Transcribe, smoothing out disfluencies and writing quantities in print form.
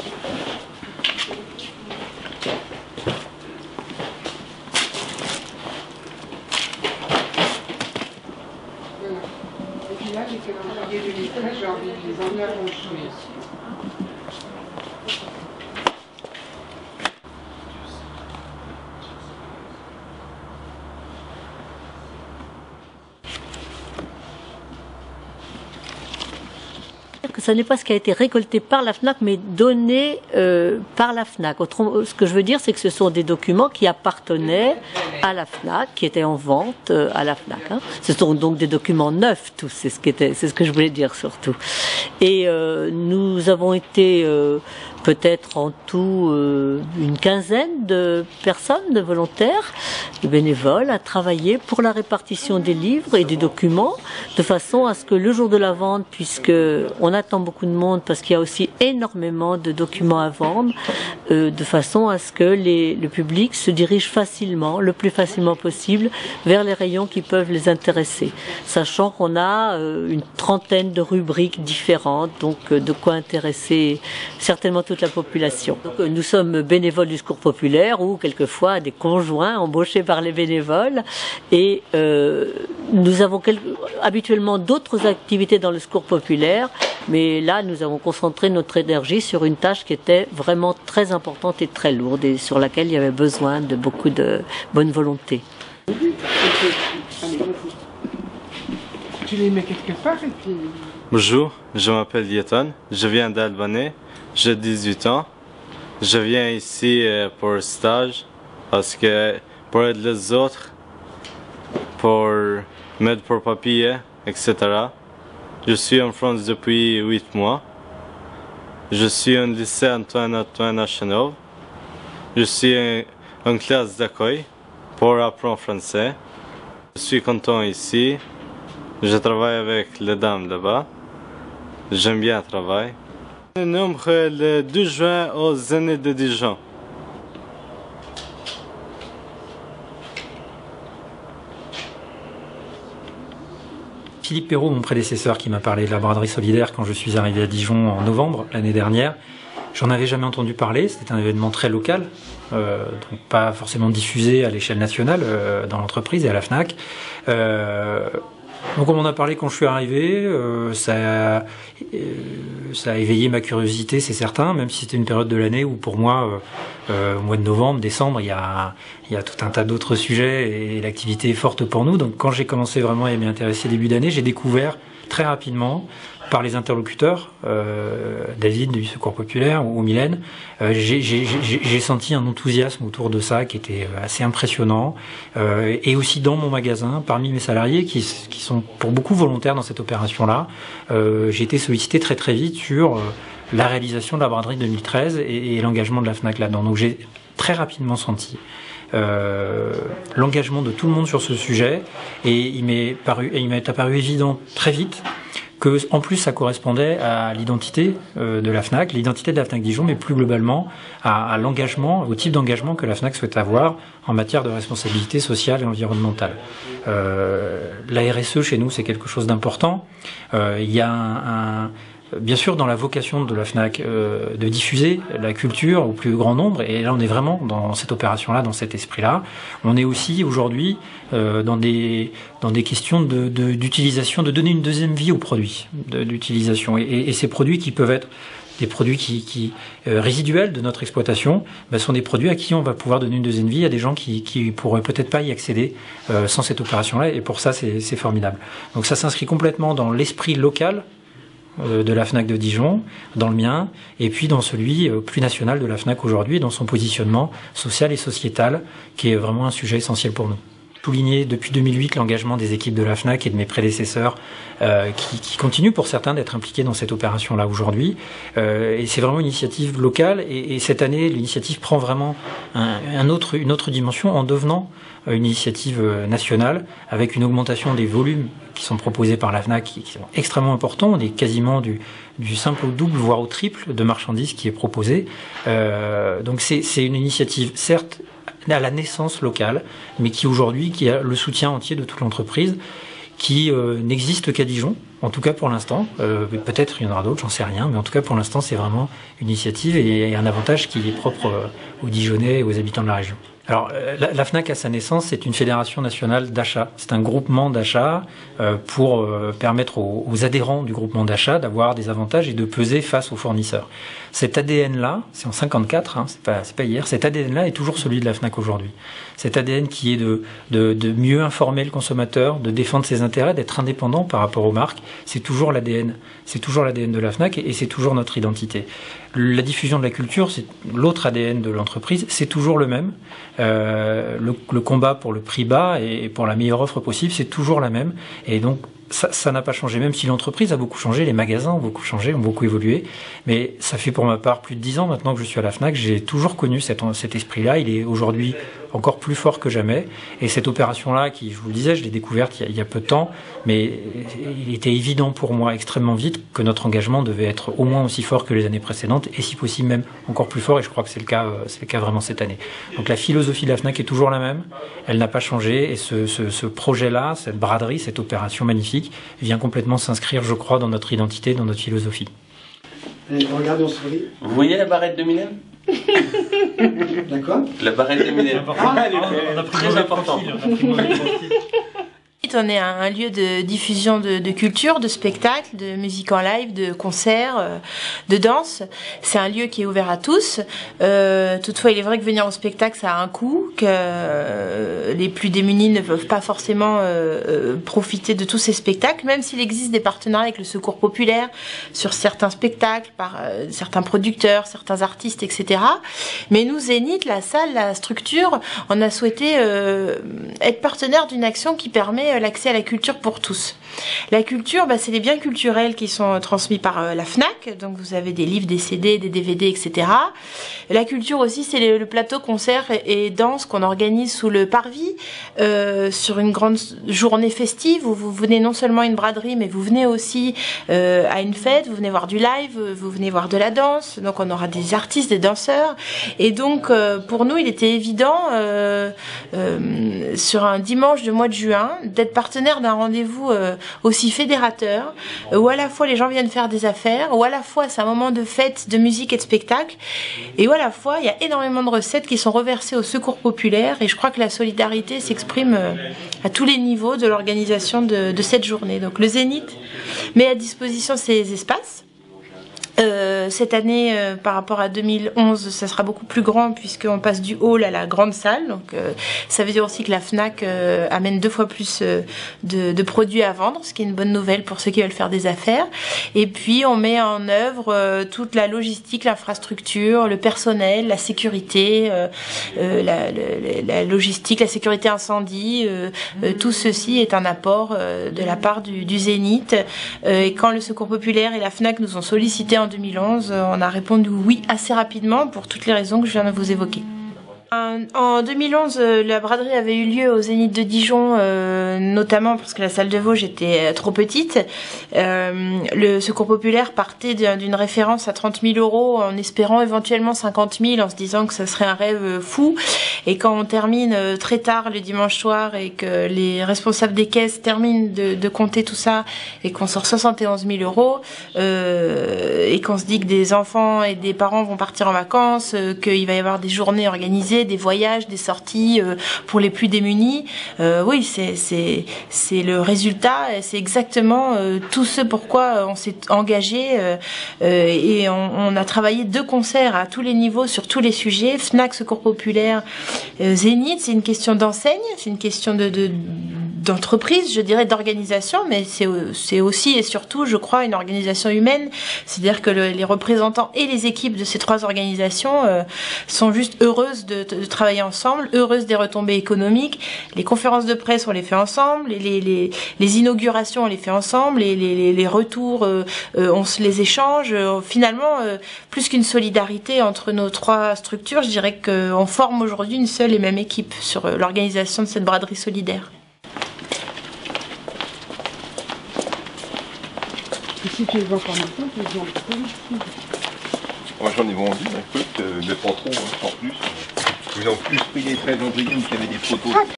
Et puis là, j'ai fait l'envoyer de l'État, j'ai envie de les emmener à construire. Que ce n'est pas ce qui a été récolté par la FNAC, mais donné par la FNAC. Ce que je veux dire, c'est que ce sont des documents qui appartenaient à la FNAC, qui étaient en vente à la FNAC. Hein. Ce sont donc des documents neufs, tous. C'est ce que je voulais dire surtout. Et nous avons été peut-être en tout une quinzaine de personnes, de volontaires, de bénévoles, à travailler pour la répartition des livres et des documents, de façon à ce que le jour de la vente, puisque on attend beaucoup de monde parce qu'il y a aussi énormément de documents à vendre, de façon à ce que le public se dirige facilement, le plus facilement possible, vers les rayons qui peuvent les intéresser. Sachant qu'on a une trentaine de rubriques différentes, donc de quoi intéresser certainement toute la population. Donc, nous sommes bénévoles du Secours populaire ou quelquefois des conjoints embauchés par les bénévoles et nous avons habituellement d'autres activités dans le Secours populaire, mais là nous avons concentré notre énergie sur une tâche qui était vraiment très importante et très lourde et sur laquelle il y avait besoin de beaucoup de bonne volonté. Tu les mets quelque part et puis... Bonjour, je m'appelle Yeton, je viens d'Albanais, j'ai 18 ans. Je viens ici pour un stage parce que pour aider les autres, pour m'aider pour papier, etc. Je suis en France depuis 8 mois. Je suis au lycée Antoine Achenov. Je suis en classe d'accueil pour apprendre français. Je suis content ici. Je travaille avec les dames là-bas. J'aime bien le travail. Le nombre le 2 juin aux années de Dijon. Philippe Perrault, mon prédécesseur, qui m'a parlé de la braderie solidaire quand je suis arrivé à Dijon en novembre l'année dernière. J'en avais jamais entendu parler, c'était un événement très local, donc pas forcément diffusé à l'échelle nationale dans l'entreprise et à la FNAC. Donc on m'en a parlé quand je suis arrivé, ça a éveillé ma curiosité, c'est certain, même si c'était une période de l'année où pour moi, au mois de novembre, décembre, il y a tout un tas d'autres sujets et l'activité est forte pour nous. Donc quand j'ai commencé vraiment à m'y intéresser début d'année, j'ai découvert très rapidement par les interlocuteurs, David du Secours populaire ou Mylène, j'ai senti un enthousiasme autour de ça qui était assez impressionnant, et aussi dans mon magasin, parmi mes salariés qui sont pour beaucoup volontaires dans cette opération-là, j'ai été sollicité très très vite sur la réalisation de la braderie 2013 et l'engagement de la FNAC là-dedans. Donc j'ai très rapidement senti l'engagement de tout le monde sur ce sujet, et il m'est apparu évident très vite que, en plus, ça correspondait à l'identité de la FNAC, l'identité de la FNAC Dijon, mais plus globalement à l'engagement, au type d'engagement que la FNAC souhaite avoir en matière de responsabilité sociale et environnementale. La RSE chez nous, c'est quelque chose d'important. Il y a bien sûr, dans la vocation de la FNAC, de diffuser la culture au plus grand nombre, et là on est vraiment dans cette opération-là, dans cet esprit-là. On est aussi aujourd'hui dans des questions d'utilisation, de donner une deuxième vie aux produits d'utilisation, et ces produits qui peuvent être des produits qui résiduels de notre exploitation, sont des produits à qui on va pouvoir donner une deuxième vie à des gens qui pourraient peut-être pas y accéder sans cette opération-là, et pour ça c'est formidable. Donc ça s'inscrit complètement dans l'esprit local de la FNAC de Dijon, dans le mien, et puis dans celui plus national de la FNAC aujourd'hui, dans son positionnement social et sociétal, qui est vraiment un sujet essentiel pour nous. Souligner depuis 2008 l'engagement des équipes de la FNAC et de mes prédécesseurs qui continuent pour certains d'être impliqués dans cette opération-là aujourd'hui. Et c'est vraiment une initiative locale, et cette année l'initiative prend vraiment une autre dimension en devenant une initiative nationale, avec une augmentation des volumes qui sont proposés par la FNAC qui sont extrêmement importants. On est quasiment du simple au double, voire au triple de marchandises qui est proposé. Donc c'est une initiative certes à la naissance locale, mais qui aujourd'hui qui a le soutien entier de toute l'entreprise, qui n'existe qu'à Dijon, en tout cas pour l'instant. Peut-être il y en aura d'autres, j'en sais rien, mais en tout cas pour l'instant c'est vraiment une initiative et un avantage qui est propre aux Dijonnais et aux habitants de la région. Alors, la FNAC, à sa naissance, c'est une fédération nationale d'achat. C'est un groupement d'achat pour permettre aux adhérents du groupement d'achat d'avoir des avantages et de peser face aux fournisseurs. Cet ADN-là, c'est en 54, hein, c'est pas hier, cet ADN-là est toujours celui de la FNAC aujourd'hui. Cet ADN qui est de mieux informer le consommateur, de défendre ses intérêts, d'être indépendant par rapport aux marques, c'est toujours l'ADN. C'est toujours l'ADN de la FNAC et c'est toujours notre identité. La diffusion de la culture, c'est l'autre ADN de l'entreprise, c'est toujours le même. Le combat pour le prix bas et pour la meilleure offre possible, c'est toujours la même. Et donc, ça n'a pas changé, même si l'entreprise a beaucoup changé, les magasins ont beaucoup changé, ont beaucoup évolué. Mais ça fait pour ma part plus de 10 ans maintenant que je suis à la FNAC. J'ai toujours connu cet esprit-là. Il est aujourd'hui encore plus fort que jamais. Et cette opération-là, qui, je vous le disais, je l'ai découverte il y a peu de temps, mais il était évident pour moi extrêmement vite que notre engagement devait être au moins aussi fort que les années précédentes, et si possible même encore plus fort, et je crois que c'est le cas vraiment cette année. Donc la philosophie de la FNAC est toujours la même, elle n'a pas changé, et ce projet-là, cette braderie, cette opération magnifique, vient complètement s'inscrire, je crois, dans notre identité, dans notre philosophie. Allez, regardez, on sourit. Vous voyez la barrette de Mylène? D'accord. La barrette de Mylène. On a pris très important. On est un lieu de diffusion de culture, de spectacles, de musique en live, de concerts, de danse. C'est un lieu qui est ouvert à tous. Toutefois, il est vrai que venir au spectacle, ça a un coût, que les plus démunis ne peuvent pas forcément profiter de tous ces spectacles, même s'il existe des partenariats avec le Secours populaire sur certains spectacles, par certains producteurs, certains artistes, etc. Mais nous, Zénith, la salle, la structure, on a souhaité être partenaire d'une action qui permet l'accès à la culture pour tous. La culture, c'est les biens culturels qui sont transmis par la FNAC, donc vous avez des livres, des CD, des DVD, etc. La culture aussi, c'est le plateau concert et danse qu'on organise sous le parvis sur une grande journée festive où vous venez non seulement à une braderie, mais vous venez aussi à une fête, vous venez voir du live, vous venez voir de la danse, donc on aura des artistes, des danseurs, et donc pour nous, il était évident sur un dimanche du mois de juin d'être partenaire d'un rendez-vous aussi fédérateur, où à la fois les gens viennent faire des affaires, où à la fois c'est un moment de fête, de musique et de spectacle, et où à la fois il y a énormément de recettes qui sont reversées au Secours populaire, et je crois que la solidarité s'exprime à tous les niveaux de l'organisation de cette journée. Donc le Zénith met à disposition ces espaces. Cette année, par rapport à 2011, ça sera beaucoup plus grand puisqu'on passe du hall à la grande salle. Donc, ça veut dire aussi que la FNAC amène 2 fois plus de produits à vendre, ce qui est une bonne nouvelle pour ceux qui veulent faire des affaires. Et puis, on met en œuvre toute la logistique, l'infrastructure, le personnel, la sécurité, la logistique, la sécurité incendie. Tout ceci est un apport de la part du Zénith. Et quand le Secours populaire et la FNAC nous ont sollicité en 2011, on a répondu oui assez rapidement pour toutes les raisons que je viens de vous évoquer. En 2011, la braderie avait eu lieu au Zénith de Dijon, notamment parce que la salle de Vosges était trop petite. Le Secours populaire partait d'une référence à 30 000 € en espérant éventuellement 50 000, en se disant que ça serait un rêve fou. Et quand on termine très tard le dimanche soir et que les responsables des caisses terminent de compter tout ça et qu'on sort 71 000 €, et qu'on se dit que des enfants et des parents vont partir en vacances, qu'il va y avoir des journées organisées, des voyages, des sorties pour les plus démunis. Oui, c'est le résultat, c'est exactement tout ce pourquoi on s'est engagé et on a travaillé de concert à tous les niveaux sur tous les sujets. FNAC, Secours populaire, Zénith, c'est une question d'enseigne, c'est une question d'entreprise, je dirais, d'organisation, mais c'est aussi et surtout, je crois, une organisation humaine. C'est-à-dire que les représentants et les équipes de ces 3 organisations sont juste heureuses de travailler ensemble, heureuses des retombées économiques. Les conférences de presse, on les fait ensemble, les inaugurations, on les fait ensemble, les retours, on se les échange. Finalement, plus qu'une solidarité entre nos 3 structures, je dirais qu'on forme aujourd'hui une seule et même équipe sur l'organisation de cette braderie solidaire. Et si tu les vois pas maintenant, tu les vois. Moi j'en ai vendu un peu, mais pas trop, en plus. Ils ont plus pris les 13 ouvriers qui avaient des photos.